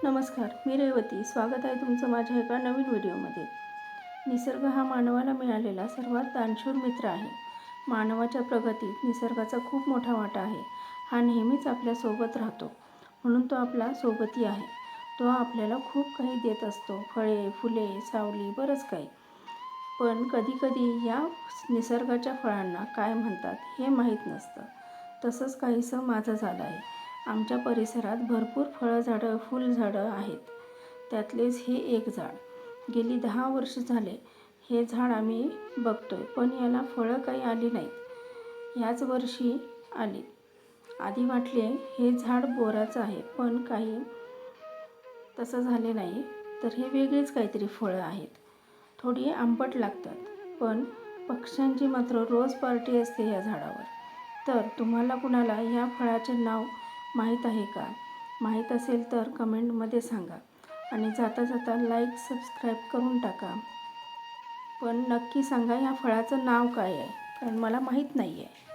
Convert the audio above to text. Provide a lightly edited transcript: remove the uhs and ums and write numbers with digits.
नमस्कार, मी रेवती. स्वागत आहे तुमचं माझ्या एका नवीन व्हिडिओमध्ये. निसर्ग हा मानवाला मिळालेला सर्वात दानशूर मित्र आहे. मानवाच्या प्रगतीत निसर्गाचा खूप मोठा वाटा आहे. हा नेहमीच आपल्यासोबत राहतो, म्हणून तो आपला सोबती आहे. तो आपल्याला खूप काही देत असतो, फळे, फुले, सावली, बरंच काही. पण कधीकधी या निसर्गाच्या फळांना काय म्हणतात हे माहीत नसतं. तसंच काहीसं माझं झालं आहे. आमच्या परिसरात भरपूर फळझाडं, फुलझाडं आहेत. त्यातलेच हे एक झाड. गेली 10 वर्ष झाले हे झाड आम्ही बघतोय, पण याला फळं काही आली नाहीत. याच वर्षी आली. आधी वाटले हे झाड बोराचं आहे, पण काही तसं झाले नाही. तर हे वेगळीच काहीतरी फळं आहेत. थोडी आंबट लागतात, पण पक्ष्यांची मात्र रोज पार्टी असते या झाडावर. तर तुम्हाला कुणाला या फळाचे नाव माहीत आहे का? माहीत असेल तर कमेंटमध्ये सांगा आणि जाता जाता लाईक, सबस्क्राईब करून टाका. पण नक्की सांगा या फळाचं नाव काय आहे, कारण मला माहीत नाही आहे.